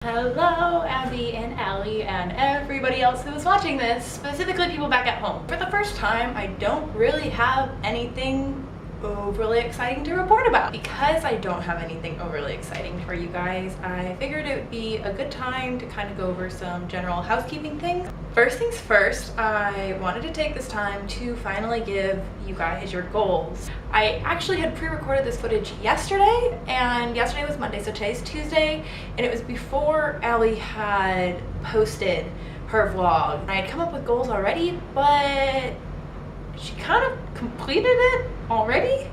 Hello, Abby and Allie and everybody else who is watching this, specifically people back at home. For the first time, I don't really have anything overly exciting to report about. Because I don't have anything overly exciting for you guys, I figured it would be a good time to kind of go over some general housekeeping things. First things first, I wanted to take this time to finally give you guys your goals. I actually had pre-recorded this footage yesterday, and yesterday was Monday, so today's Tuesday, and it was before Allie had posted her vlog. I had come up with goals already, but she kind of completed it already.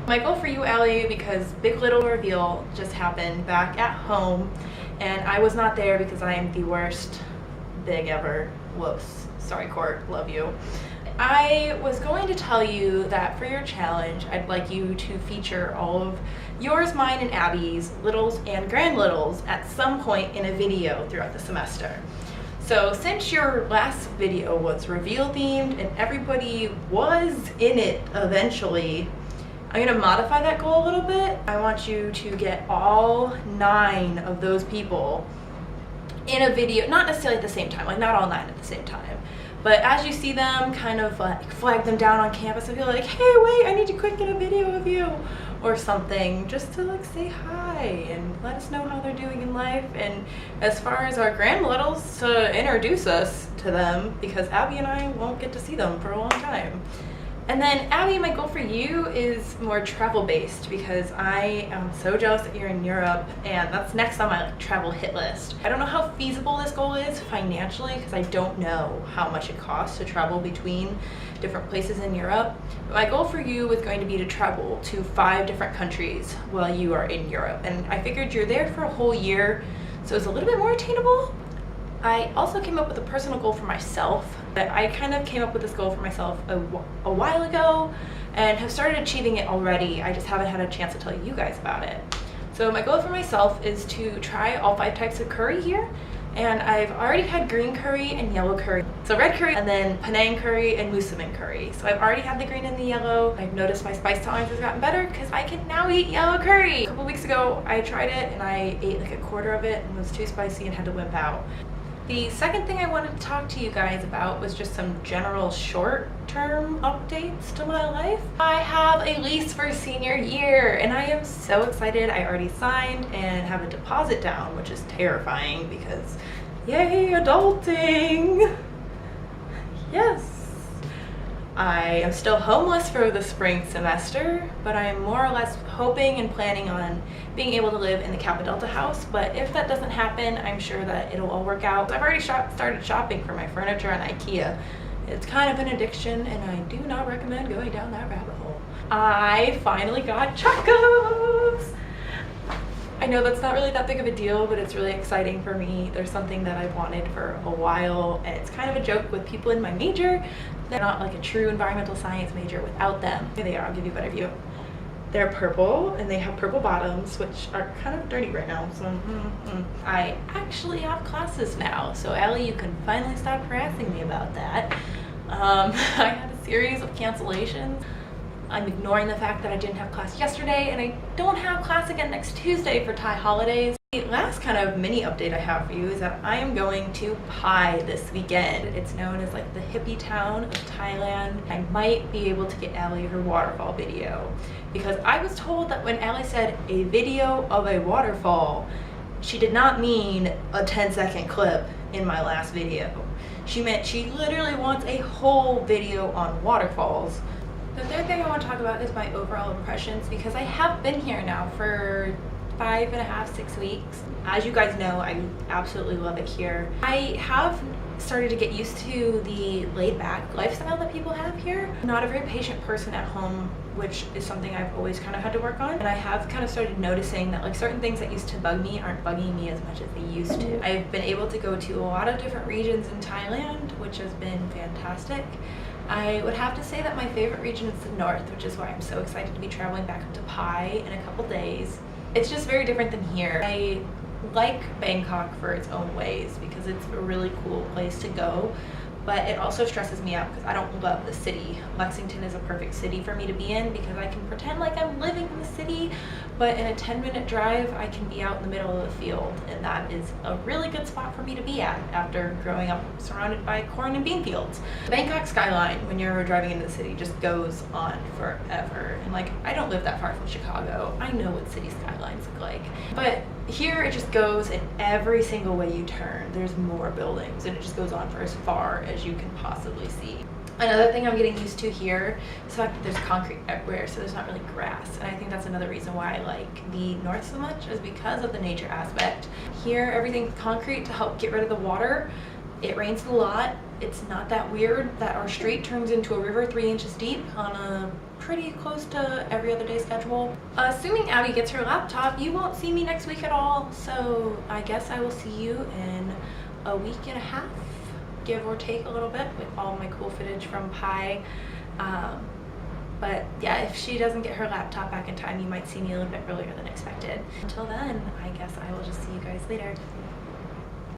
My goal for you, Allie, because big little reveal just happened back at home, and I was not there because I am the worst big ever. Whoops. Sorry, Court. Love you. I was going to tell you that for your challenge, I'd like you to feature all of yours, mine, and Abby's littles and grand littles at some point in a video throughout the semester. So since your last video was reveal themed and everybody was in it eventually, I'm going to modify that goal a little bit. I want you to get all 9 of those people in a video, not necessarily at the same time, like not all 9 at the same time, but as you see them, kind of like flag them down on campus and be like, hey, wait, I need to quick get a video of you or something, just to like say hi and let us know how they're doing in life. And as far as our grand littles, to introduce us to them, because Abby and I won't get to see them for a long time. And then Abby, my goal for you is more travel based, because I am so jealous that you're in Europe, and that's next on my travel hit list. I don't know how feasible this goal is financially, because I don't know how much it costs to travel between different places in Europe. But my goal for you is going to be to travel to 5 different countries while you are in Europe. And I figured you're there for a whole year, so it's a little bit more attainable. I also came up with a personal goal for myself. I kind of came up with this goal for myself a while ago and have started achieving it already. I just haven't had a chance to tell you guys about it. So my goal for myself is to try all 5 types of curry here. And I've already had green curry and yellow curry. So red curry, and then Penang curry and musaman curry. So I've already had the green and the yellow. I've noticed my spice tolerance has gotten better because I can now eat yellow curry. A couple weeks ago, I tried it and I ate like a quarter of it and it was too spicy and had to wimp out. The second thing I wanted to talk to you guys about was just some general short-term updates to my life. I have a lease for senior year and I am so excited. I already signed and have a deposit down, which is terrifying because yay, adulting! Yes! I am still homeless for the spring semester, but I am more or less hoping and planning on being able to live in the Kappa Delta house. But if that doesn't happen, I'm sure that it'll all work out. I've already started shopping for my furniture on IKEA. It's kind of an addiction and I do not recommend going down that rabbit hole. I finally got chacos! I know that's not really that big of a deal, but it's really exciting for me. There's something that I've wanted for a while, and it's kind of a joke with people in my major. They're not like a true environmental science major without them. Here they are, I'll give you a better view. They're purple, and they have purple bottoms, which are kind of dirty right now, so I actually have classes now, so Allie, you can finally stop harassing me about that. I had a series of cancellations. I'm ignoring the fact that I didn't have class yesterday, and I don't have class again next Tuesday for Thai holidays. The last kind of mini update I have for you is that I am going to Pai this weekend. It's known as like the hippie town of Thailand. I might be able to get Allie her waterfall video, because I was told that when Allie said a video of a waterfall, she did not mean a 10-second clip in my last video. She meant she literally wants a whole video on waterfalls. The third thing I want to talk about is my overall impressions, because I have been here now for 5.5, 6 weeks. As you guys know, I absolutely love it here. I have started to get used to the laid-back lifestyle that people have here. I'm not a very patient person at home, which is something I've always kind of had to work on. And I have kind of started noticing that like certain things that used to bug me aren't bugging me as much as they used to. I've been able to go to a lot of different regions in Thailand, which has been fantastic. I would have to say that my favorite region is the north, which is why I'm so excited to be traveling back up to Pai in a couple days. It's just very different than here. I like Bangkok for its own ways because it's a really cool place to go, but it also stresses me out because I don't love the city. Lexington is a perfect city for me to be in because I can pretend like I'm living in the city, but in a 10-minute drive I can be out in the middle of the field, and that is a really good spot for me to be at after growing up surrounded by corn and bean fields. The Bangkok skyline when you're driving into the city just goes on forever, and like, I don't live that far from Chicago. I know what city skylines look like, but here it just goes in every single way you turn. There's more buildings, and it just goes on for as far as you can possibly see. Another thing I'm getting used to here is the fact that there's concrete everywhere, so there's not really grass. And I think that's another reason why I like the north so much, is because of the nature aspect. Here, everything's concrete to help get rid of the water. It rains a lot. It's not that weird that our street turns into a river 3 inches deep on a pretty close to every other day schedule. Assuming Abby gets her laptop, you won't see me next week at all, so I guess I will see you in a week and a half, give or take a little bit, with all my cool footage from Pi. But yeah, if she doesn't get her laptop back in time, you might see me a little bit earlier than expected. Until then, I guess I will just see you guys later.